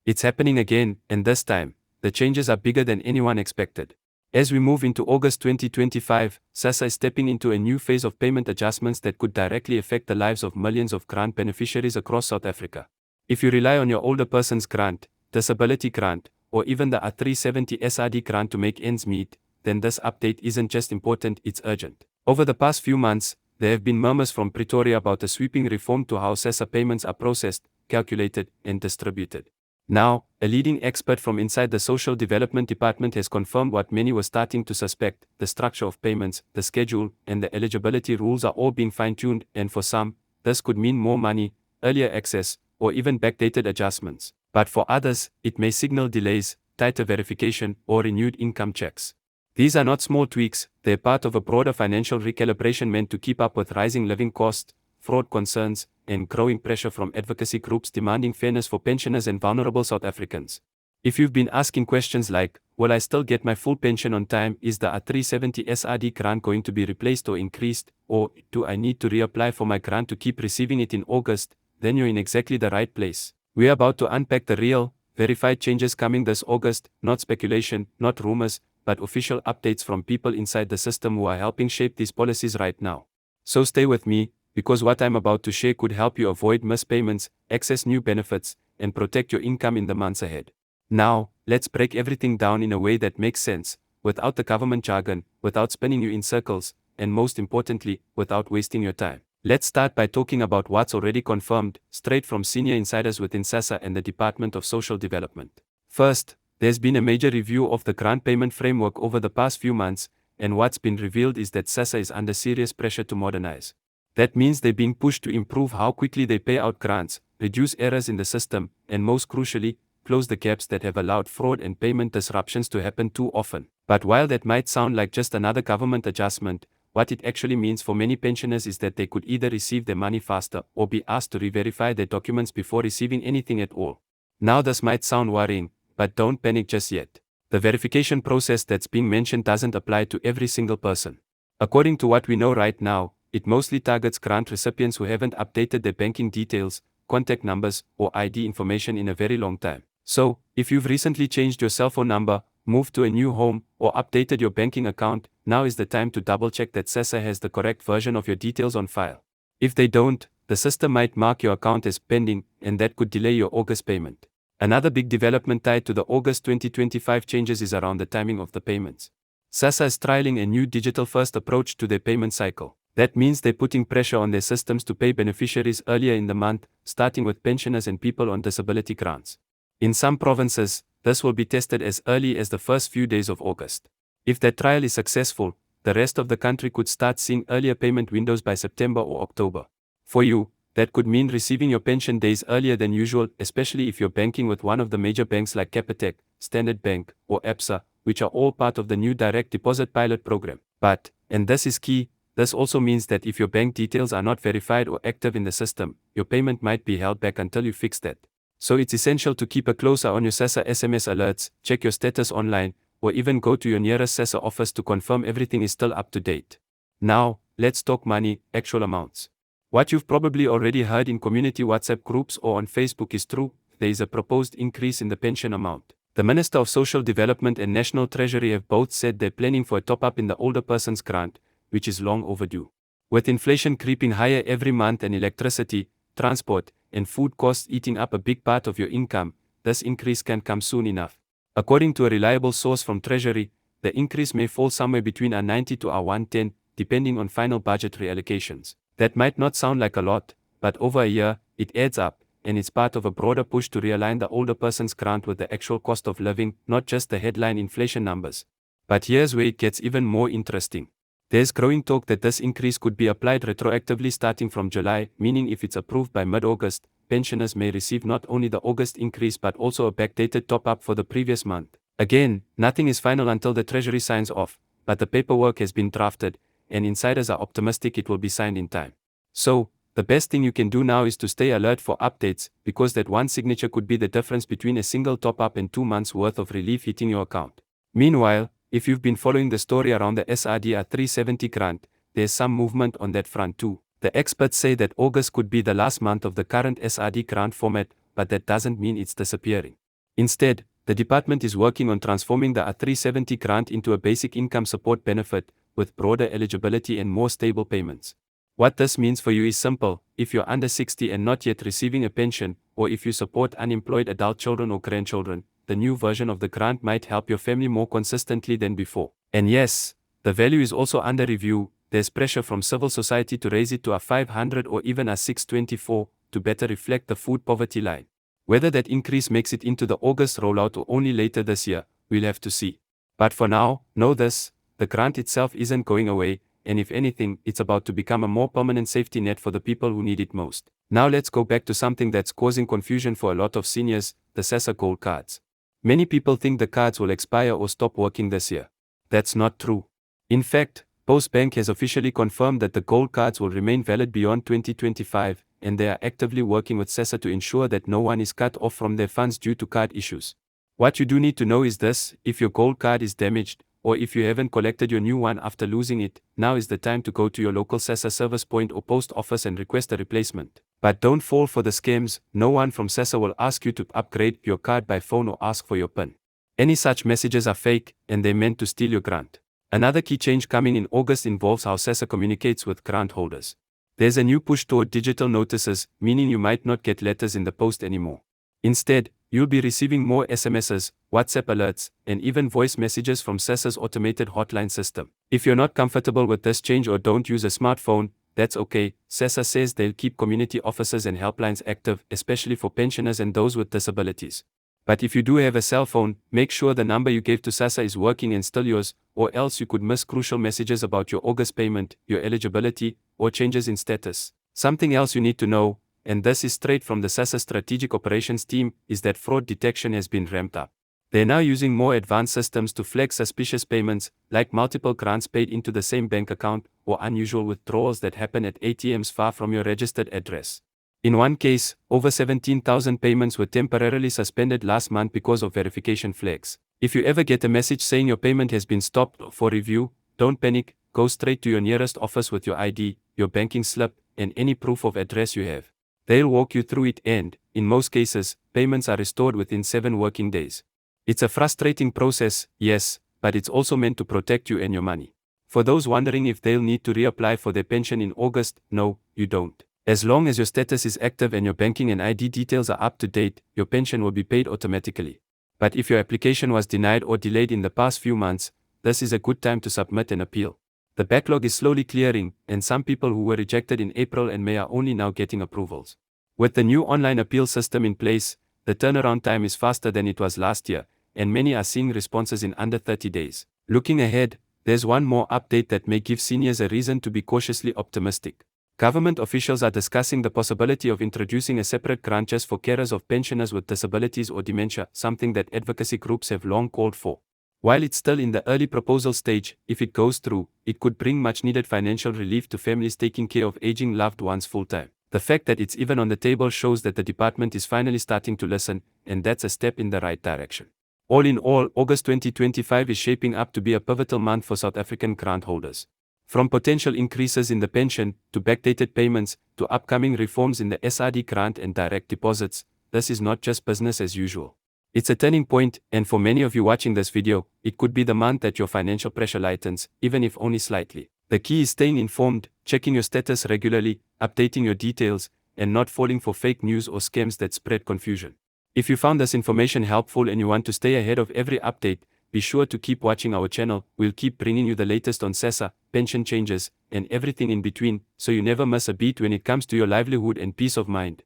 It's happening again, and this time, the changes are bigger than anyone expected. As we move into August 2025, SASSA is stepping into a new phase of payment adjustments that could directly affect the lives of millions of grant beneficiaries across South Africa. If you rely on your older person's grant, disability grant, or even the A370 SRD grant to make ends meet, then this update isn't just important, it's urgent. Over the past few months, there have been murmurs from Pretoria about a sweeping reform to how SASSA payments are processed, calculated, and distributed. Now, a leading expert from inside the Social Development Department has confirmed what many were starting to suspect: the structure of payments, the schedule, and the eligibility rules are all being fine-tuned, and for some, this could mean more money, earlier access, or even backdated adjustments. But for others, it may signal delays, tighter verification, or renewed income checks. These are not small tweaks, they're part of a broader financial recalibration meant to keep up with rising living costs, fraud concerns, and growing pressure from advocacy groups demanding fairness for pensioners and vulnerable South Africans. If you've been asking questions like, will I still get my full pension on time, is the A370 SRD grant going to be replaced or increased, or do I need to reapply for my grant to keep receiving it in August, then you're in exactly the right place. We're about to unpack the real, verified changes coming this August, not speculation, not rumors, but official updates from people inside the system who are helping shape these policies right now. So stay with me, because what I'm about to share could help you avoid missed payments, access new benefits, and protect your income in the months ahead. Now, let's break everything down in a way that makes sense, without the government jargon, without spinning you in circles, and most importantly, without wasting your time. Let's start by talking about what's already confirmed, straight from senior insiders within SASSA and the Department of Social Development. First, there's been a major review of the grant payment framework over the past few months, and what's been revealed is that SASSA is under serious pressure to modernize. That means they're being pushed to improve how quickly they pay out grants, reduce errors in the system, and most crucially, close the gaps that have allowed fraud and payment disruptions to happen too often. But while that might sound like just another government adjustment, what it actually means for many pensioners is that they could either receive their money faster or be asked to re-verify their documents before receiving anything at all. Now this might sound worrying, but don't panic just yet. The verification process that's being mentioned doesn't apply to every single person. According to what we know right now, it mostly targets grant recipients who haven't updated their banking details, contact numbers, or ID information in a very long time. So, if you've recently changed your cell phone number, moved to a new home, or updated your banking account, now is the time to double-check that SASSA has the correct version of your details on file. If they don't, the system might mark your account as pending, and that could delay your August payment. Another big development tied to the August 2025 changes is around the timing of the payments. SASSA is trialing a new digital-first approach to their payment cycle. That means they're putting pressure on their systems to pay beneficiaries earlier in the month, starting with pensioners and people on disability grants. In some provinces, this will be tested as early as the first few days of August. If that trial is successful, the rest of the country could start seeing earlier payment windows by September or October. For you, that could mean receiving your pension days earlier than usual, especially if you're banking with one of the major banks like Capitec, Standard Bank, or Absa, which are all part of the new direct deposit pilot program. But, and this is key, this also means that if your bank details are not verified or active in the system, your payment might be held back until you fix that. So it's essential to keep a close eye on your SASSA SMS alerts, check your status online, or even go to your nearest SASSA office to confirm everything is still up to date. Now, let's talk money, actual amounts. What you've probably already heard in community WhatsApp groups or on Facebook is true: there is a proposed increase in the pension amount. The Minister of Social Development and National Treasury have both said they're planning for a top-up in the older person's grant, which is long overdue. With inflation creeping higher every month and electricity, transport, and food costs eating up a big part of your income, this increase can't come soon enough. According to a reliable source from Treasury, the increase may fall somewhere between R90 to R110, depending on final budget reallocations. That might not sound like a lot, but over a year, it adds up, and it's part of a broader push to realign the older person's grant with the actual cost of living, not just the headline inflation numbers. But here's where it gets even more interesting. There's growing talk that this increase could be applied retroactively starting from July, meaning if it's approved by mid-August, pensioners may receive not only the August increase but also a backdated top-up for the previous month. Again, nothing is final until the Treasury signs off, but the paperwork has been drafted, and insiders are optimistic it will be signed in time. So, the best thing you can do now is to stay alert for updates, because that one signature could be the difference between a single top-up and 2 months' worth of relief hitting your account. Meanwhile, if you've been following the story around the SRD 370 grant, there's some movement on that front too. The experts say that August could be the last month of the current SRD grant format, but that doesn't mean it's disappearing. Instead, the department is working on transforming the R370 grant into a basic income support benefit, with broader eligibility and more stable payments. What this means for you is simple: if you're under 60 and not yet receiving a pension, or if you support unemployed adult children or grandchildren, the new version of the grant might help your family more consistently than before. And yes, the value is also under review. There's pressure from civil society to raise it to a 500 or even a 624 to better reflect the food poverty line. Whether that increase makes it into the August rollout or only later this year, we'll have to see. But for now, know this: the grant itself isn't going away, and if anything, it's about to become a more permanent safety net for the people who need it most. Now let's go back to something that's causing confusion for a lot of seniors: the SASSA Gold cards. Many people think the cards will expire or stop working this year. That's not true. In fact, Postbank has officially confirmed that the Gold cards will remain valid beyond 2025, and they are actively working with SASSA to ensure that no one is cut off from their funds due to card issues. What you do need to know is this: if your Gold card is damaged, or if you haven't collected your new one after losing it, now is the time to go to your local SASSA service point or post office and request a replacement. But don't fall for the scams. No one from SASSA will ask you to upgrade your card by phone or ask for your PIN. Any such messages are fake, and they're meant to steal your grant. Another key change coming in August involves how SASSA communicates with grant holders. There's a new push toward digital notices, meaning you might not get letters in the post anymore. Instead, you'll be receiving more SMSs, WhatsApp alerts, and even voice messages from SASSA's automated hotline system. If you're not comfortable with this change or don't use a smartphone, that's okay. SASSA says they'll keep community offices and helplines active, especially for pensioners and those with disabilities. But if you do have a cell phone, make sure the number you gave to SASSA is working and still yours, or else you could miss crucial messages about your August payment, your eligibility, or changes in status. Something else you need to know, and this is straight from the SASSA Strategic Operations team, is that fraud detection has been ramped up. They're now using more advanced systems to flag suspicious payments, like multiple grants paid into the same bank account, or unusual withdrawals that happen at ATMs far from your registered address. In one case, over 17,000 payments were temporarily suspended last month because of verification flags. If you ever get a message saying your payment has been stopped for review, don't panic. Go straight to your nearest office with your ID, your banking slip, and any proof of address you have. They'll walk you through it and, in most cases, payments are restored within 7 working days. It's a frustrating process, yes, but it's also meant to protect you and your money. For those wondering if they'll need to reapply for their pension in August, no, you don't. As long as your status is active and your banking and ID details are up to date, your pension will be paid automatically. But if your application was denied or delayed in the past few months, this is a good time to submit an appeal. The backlog is slowly clearing, and some people who were rejected in April and May are only now getting approvals. With the new online appeal system in place, the turnaround time is faster than it was last year, and many are seeing responses in under 30 days. Looking ahead, there's one more update that may give seniors a reason to be cautiously optimistic. Government officials are discussing the possibility of introducing a separate grant just for carers of pensioners with disabilities or dementia, something that advocacy groups have long called for. While it's still in the early proposal stage, if it goes through, it could bring much-needed financial relief to families taking care of aging loved ones full-time. The fact that it's even on the table shows that the department is finally starting to listen, and that's a step in the right direction. All in all, August 2025 is shaping up to be a pivotal month for South African grant holders. From potential increases in the pension, to backdated payments, to upcoming reforms in the SRD grant and direct deposits, this is not just business as usual. It's a turning point, and for many of you watching this video, it could be the month that your financial pressure lightens, even if only slightly. The key is staying informed, checking your status regularly, updating your details, and not falling for fake news or scams that spread confusion. If you found this information helpful and you want to stay ahead of every update, be sure to keep watching our channel. We'll keep bringing you the latest on SASSA, pension changes, and everything in between, so you never miss a beat when it comes to your livelihood and peace of mind.